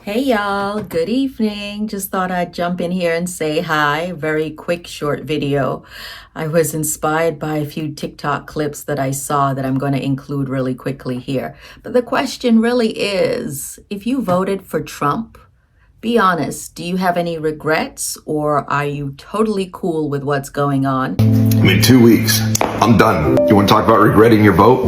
Hey y'all, good evening. Just thought I'd jump in here and say hi. Very quick, short video. I was inspired by a few TikTok clips that I saw that I'm going to include really quickly here. But the question really is, if you voted for Trump, be honest, do you have any regrets or are you totally cool with what's going on? I'm in 2 weeks. I'm done. You want to talk about regretting your vote?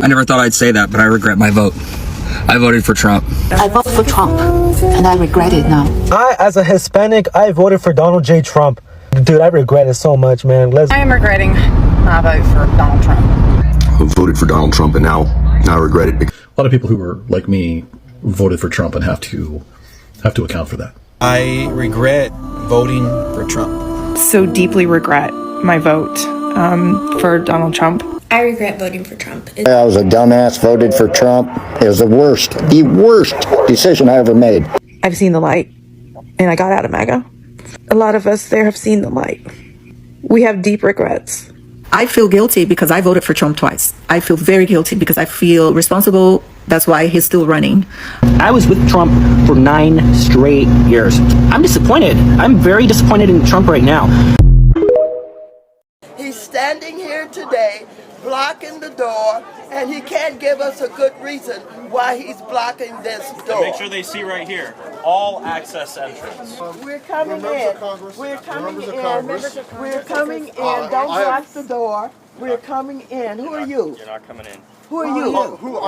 I never thought I'd say that, but I regret my vote. I voted for Trump. I voted for Trump, and I regret it now. As a Hispanic, I voted for Donald J. Trump. Dude, I regret it so much, man. I am regretting my vote for Donald Trump. I voted for Donald Trump, and now I regret it. A lot of people who were like me voted for Trump and have to account for that. I regret voting for Trump. So deeply regret my vote for Donald Trump. I regret voting for Trump. I was a dumbass, voted for Trump. It was the worst decision I ever made. I've seen the light, and I got out of MAGA. A lot of us there have seen the light. We have deep regrets. I feel guilty because I voted for Trump twice. I feel very guilty because I feel responsible. That's why he's still running. I was with Trump for 9 straight years. I'm disappointed. I'm very disappointed in Trump right now. He's standing here today, blocking the door, and he can't give us a good reason why he's blocking this door. Make sure they see right here, all access entrance. We're coming in. We're coming in. We're coming in. Don't block the door. We're coming in. Who are you? You're not coming in. Who are you? Who are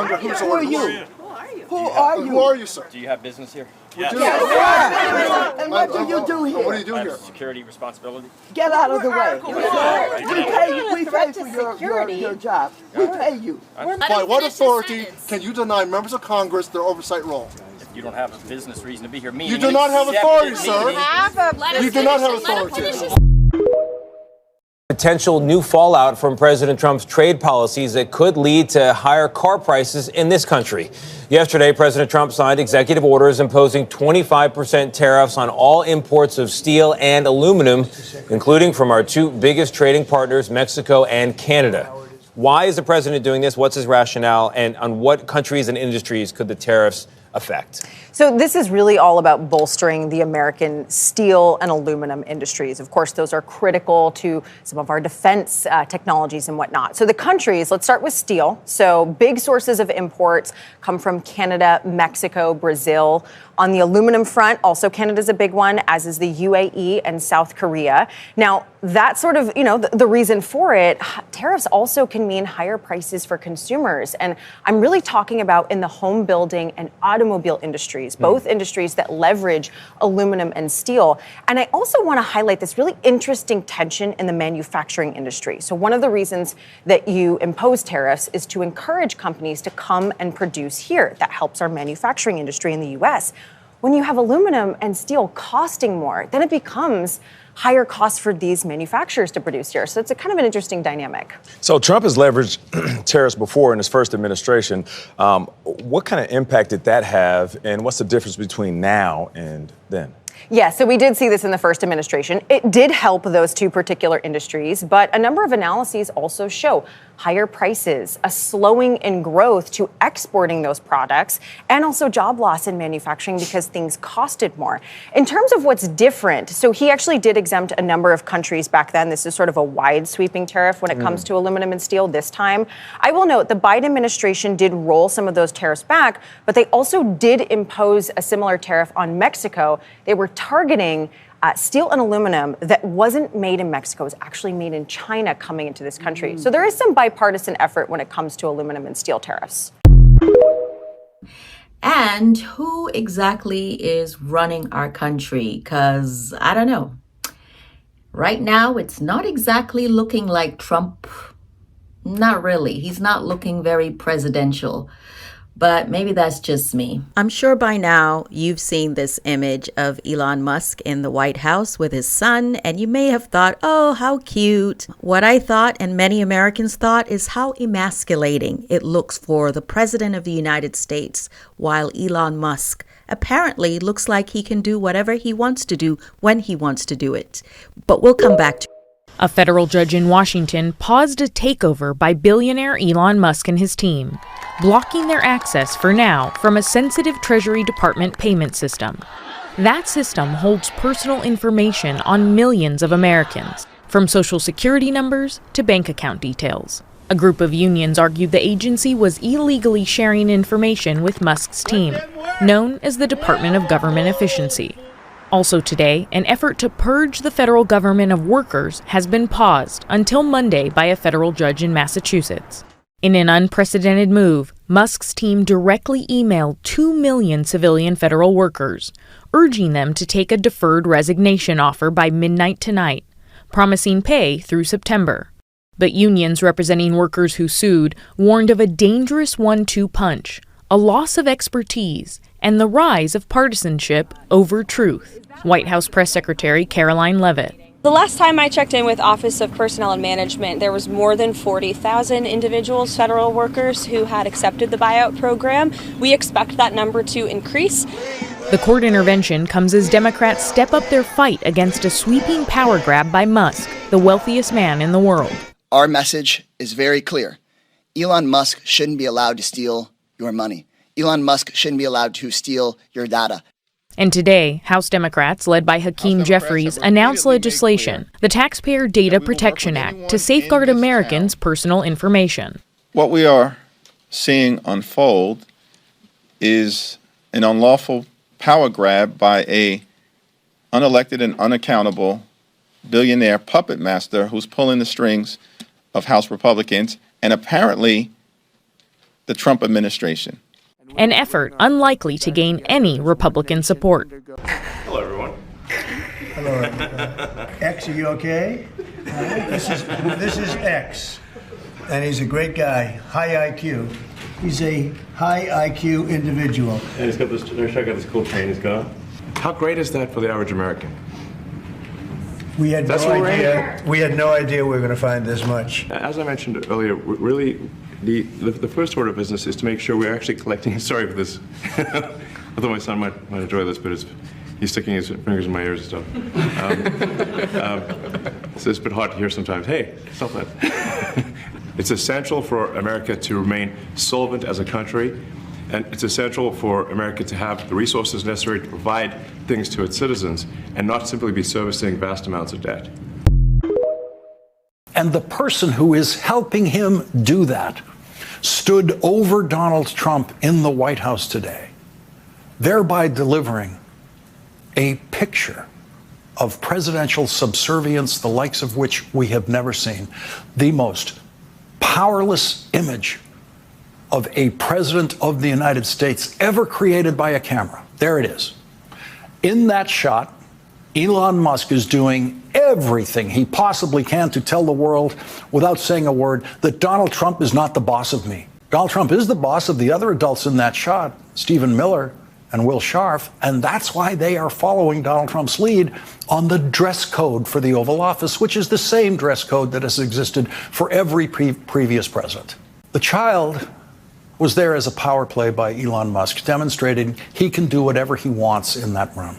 you? Who are you, sir? Do you have business here? Yes. Yeah. And what do you do here? What do you do here? Security responsibility. Get out of the way. We pay for your job. We pay you. By what authority can you deny members of Congress their oversight role? If you don't have a business reason to be here, you do not have authority, sir. You do not have authority. Potential new fallout from President Trump's trade policies that could lead to higher car prices in this country. Yesterday, President Trump signed executive orders imposing 25% tariffs on all imports of steel and aluminum, including from our 2 biggest trading partners, Mexico and Canada. Why is the president doing this? What's his rationale? And on what countries and industries could the tariffs affect? So this is really all about bolstering the American steel and aluminum industries. Of course, those are critical to some of our defense technologies and whatnot. So the countries, let's start with steel. So big sources of imports come from Canada, Mexico, Brazil. On the aluminum front, also Canada's a big one, as is the UAE and South Korea. Now, that's sort of, the reason for it. Tariffs also can mean higher prices for consumers. And I'm really talking about in the home building and automobile industries, both industries that leverage aluminum and steel. And I also want to highlight this really interesting tension in the manufacturing industry. So one of the reasons that you impose tariffs is to encourage companies to come and produce here. That helps our manufacturing industry in the U.S. When you have aluminum and steel costing more, then it becomes higher costs for these manufacturers to produce here. So it's a kind of an interesting dynamic. So Trump has leveraged tariffs before in his first administration. What kind of impact did that have, and what's the difference between now and then? Yeah, so we did see this in the first administration. It did help those 2 particular industries, but a number of analyses also show higher prices, a slowing in growth to exporting those products, and also job loss in manufacturing because things costed more. In terms of what's different, so he actually did exempt a number of countries back then. This is sort of a wide sweeping tariff when it comes to aluminum and steel this time. I will note the Biden administration did roll some of those tariffs back, but they also did impose a similar tariff on Mexico. They were targeting steel and aluminum that wasn't made in Mexico, was actually made in China coming into this country. So there is some bipartisan effort when it comes to aluminum and steel tariffs. And who exactly is running our country? Because I don't know. Right now, it's not exactly looking like Trump. Not really. He's not looking very presidential. But maybe that's just me. I'm sure by now you've seen this image of Elon Musk in the White House with his son, and you may have thought, oh, how cute. What I thought, and many Americans thought, is how emasculating it looks for the President of the United States, while Elon Musk apparently looks like he can do whatever he wants to do when he wants to do it. But we'll come back to A federal judge in Washington paused a takeover by billionaire Elon Musk and his team, blocking their access for now from a sensitive Treasury Department payment system. That system holds personal information on millions of Americans, from Social Security numbers to bank account details. A group of unions argued the agency was illegally sharing information with Musk's team, known as the Department of Government Efficiency. Also today, an effort to purge the federal government of workers has been paused until Monday by a federal judge in Massachusetts. In an unprecedented move, Musk's team directly emailed 2 million civilian federal workers, urging them to take a deferred resignation offer by midnight tonight, promising pay through September. But unions representing workers who sued warned of a dangerous 1-2 punch, a loss of expertise, and the rise of partisanship over truth. White House Press Secretary Caroline Leavitt. The last time I checked in with Office of Personnel and Management, there was more than 40,000 individuals, federal workers, who had accepted the buyout program. We expect that number to increase. The court intervention comes as Democrats step up their fight against a sweeping power grab by Musk, the wealthiest man in the world. Our message is very clear. Elon Musk shouldn't be allowed to steal your money. Elon Musk shouldn't be allowed to steal your data. And today, House Democrats, led by Hakeem Jeffries, announced legislation, the Taxpayer Data Protection Act, to safeguard Americans' personal information. What we are seeing unfold is an unlawful power grab by a unelected and unaccountable billionaire puppet master who's pulling the strings of House Republicans and apparently the Trump administration. An effort unlikely to gain any Republican support. Hello, everyone. Hello. X, are you okay? This is X, and he's a great guy, high IQ. He's a high IQ individual. And he's got this. Check out this cool chain he's got. How great is that for the average American? We had no idea. We had no idea we were going to find this much. As I mentioned earlier, really, the first order of business is to make sure we're actually collecting. Sorry for this. Although my son might enjoy this, but he's sticking his fingers in my ears and stuff. So it's a bit hard to hear sometimes. Hey, stop that. It's essential for America to remain solvent as a country, and it's essential for America to have the resources necessary to provide things to its citizens and not simply be servicing vast amounts of debt. And the person who is helping him do that stood over Donald Trump in the White House today, thereby delivering a picture of presidential subservience, the likes of which we have never seen. The most powerless image of a president of the United States ever created by a camera. There it is. In that shot, Elon Musk is doing everything he possibly can to tell the world, without saying a word, that Donald Trump is not the boss of me. Donald Trump is the boss of the other adults in that shot, Stephen Miller and Will Scharf, and that's why they are following Donald Trump's lead on the dress code for the Oval Office, which is the same dress code that has existed for every previous president. The child was there as a power play by Elon Musk, demonstrating he can do whatever he wants in that room.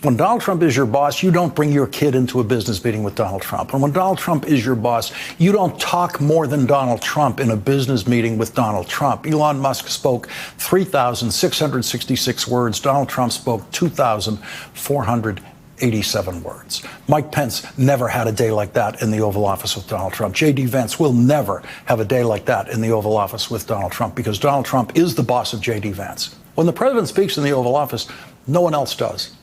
When Donald Trump is your boss, you don't bring your kid into a business meeting with Donald Trump. And when Donald Trump is your boss, you don't talk more than Donald Trump in a business meeting with Donald Trump. Elon Musk spoke 3,666 words. Donald Trump spoke 2,487 words. Mike Pence never had a day like that in the Oval Office with Donald Trump. J.D. Vance will never have a day like that in the Oval Office with Donald Trump, because Donald Trump is the boss of J.D. Vance. When the president speaks in the Oval Office, no one else does.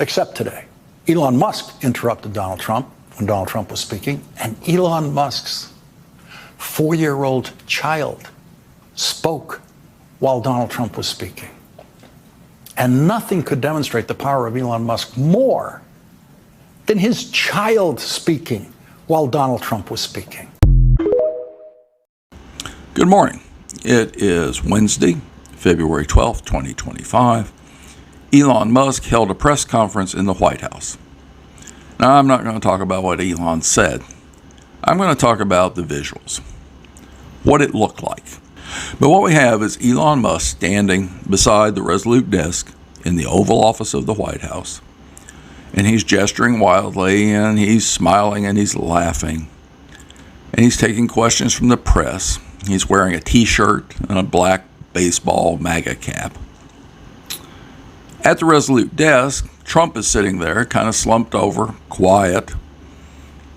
Except today. Elon Musk interrupted Donald Trump when Donald Trump was speaking, and Elon Musk's 4-year-old child spoke while Donald Trump was speaking. And nothing could demonstrate the power of Elon Musk more than his child speaking while Donald Trump was speaking. Good morning. It is Wednesday, February 12th, 2025. Elon Musk held a press conference in the White House. Now, I'm not going to talk about what Elon said. I'm going to talk about the visuals, what it looked like. But what we have is Elon Musk standing beside the Resolute desk in the Oval Office of the White House. And he's gesturing wildly, and he's smiling, and he's laughing. And he's taking questions from the press. He's wearing a t-shirt and a black baseball MAGA cap. At the Resolute desk, Trump is sitting there, kind of slumped over, quiet.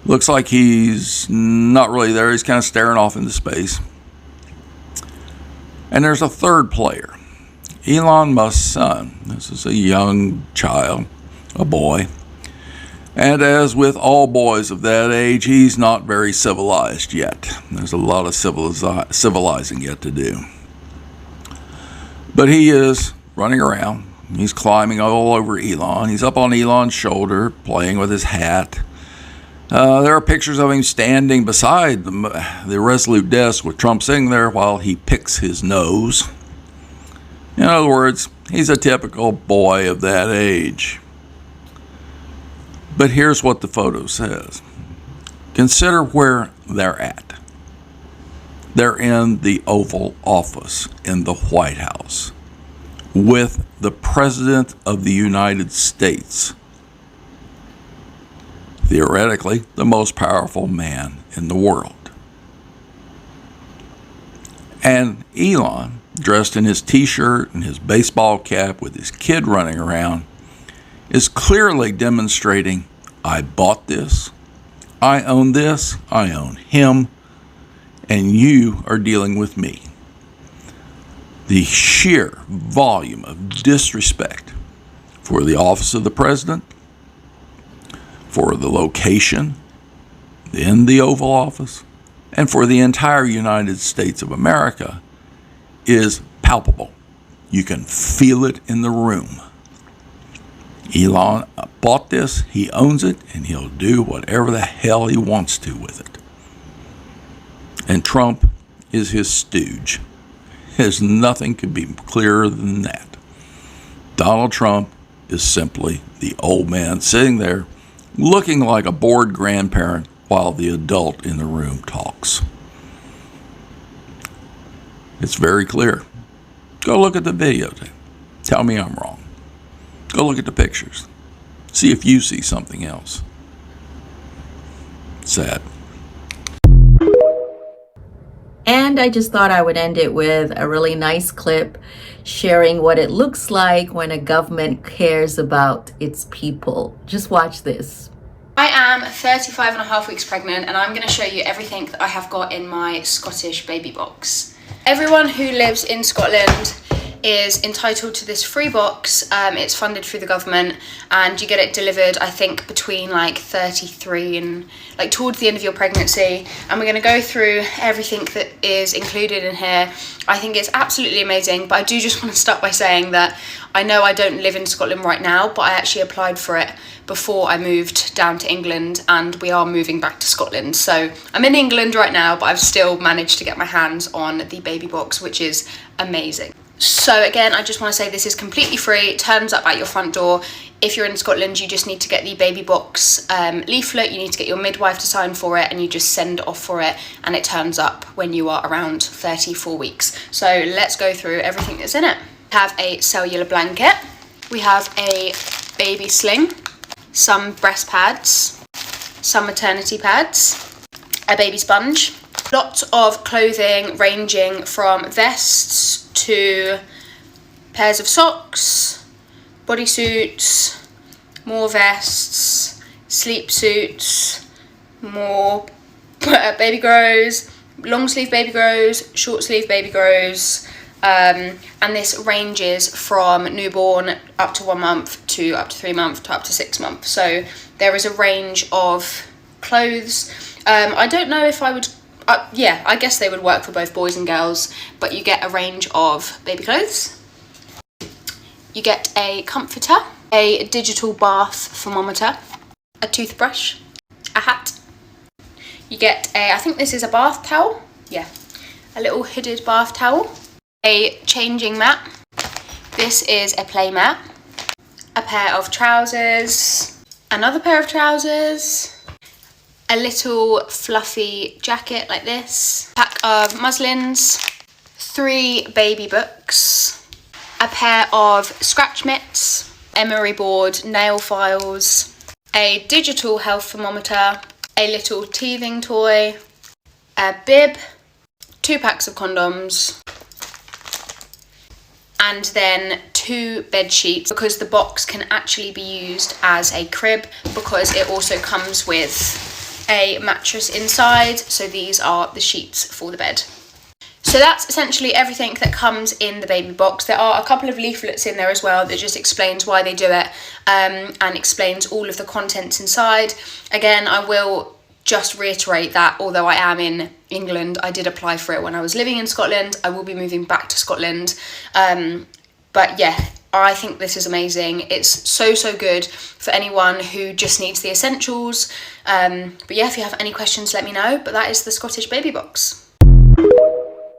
Looks like he's not really there. He's kind of staring off into space. And there's a third player, Elon Musk's son. This is a young child, a boy. And as with all boys of that age, he's not very civilized yet. There's a lot of civilizing yet to do. But he is running around. He's climbing all over Elon. He's up on Elon's shoulder, playing with his hat. There are pictures of him standing beside the Resolute desk with Trump sitting there while he picks his nose. In other words, he's a typical boy of that age. But here's what the photo says. Consider where they're at. They're in the Oval Office in the White House with the President of the United States. Theoretically, the most powerful man in the world. And Elon, dressed in his t-shirt and his baseball cap with his kid running around, is clearly demonstrating, I bought this, I own this, I own him, and you are dealing with me. The sheer volume of disrespect for the office of the president, for the location in the Oval Office, and for the entire United States of America is palpable. You can feel it in the room. Elon bought this, he owns it, and he'll do whatever the hell he wants to with it. And Trump is his stooge. There's nothing could be clearer than that. Donald Trump is simply the old man sitting there looking like a bored grandparent while the adult in the room talks. It's very clear. Go look at the videotape. Tell me I'm wrong. Go look at the pictures. See if you see something else. Sad. And I just thought I would end it with a really nice clip sharing what it looks like when a government cares about its people. Just watch this. I am 35 and a half weeks pregnant, and I'm going to show you everything that I have got in my Scottish baby box. Everyone who lives in Scotland is entitled to this free box. It's funded through the government, and you get it delivered, I think, between like 33 and like towards the end of your pregnancy. And we're going to go through everything that is included in here. I think it's absolutely amazing, but I do just want to start by saying that I know I don't live in Scotland right now, but I actually applied for it before I moved down to England, and we are moving back to Scotland. So I'm in England right now, but I've still managed to get my hands on the baby box, which is amazing. So again, I just want to say this is completely free. It turns up at your front door. If you're in Scotland, you just need to get the baby box leaflet. You need to get your midwife to sign for it, and you just send off for it, and it turns up when you are around 34 weeks. So let's go through everything that's in it. We have a cellular blanket. We have a baby sling, some breast pads, some maternity pads, a baby sponge, lots of clothing ranging from vests to pairs of socks, bodysuits, more vests, sleep suits, more baby grows, long sleeve baby grows, short sleeve baby grows, and this ranges from newborn up to 1 month to up to 3 months to up to 6 months. So there is a range of clothes. I don't know if I would yeah, I guess they would work for both boys and girls, but you get a range of baby clothes. You get a comforter, a digital bath thermometer, a toothbrush, a hat. You get a, I think this is a bath towel, yeah, a little hooded bath towel, a changing mat. This is a play mat, a pair of trousers, another pair of trousers, a little fluffy jacket like this, pack of muslins, 3 baby books, a pair of scratch mitts, emery board, nail files, a digital health thermometer, a little teething toy, a bib, 2 packs of condoms, and then 2 bed sheets, because the box can actually be used as a crib because it also comes with a mattress inside. So these are the sheets for the bed. So that's essentially everything that comes in the baby box. There are a couple of leaflets in there as well that just explains why they do it, and explains all of the contents inside. Again, I will just reiterate that although I am in England, I did apply for it when I was living in Scotland. I will be moving back to Scotland. But yeah, I think this is amazing. It's so good for anyone who just needs the essentials. But yeah, if you have any questions, let me know. But that is the Scottish baby box.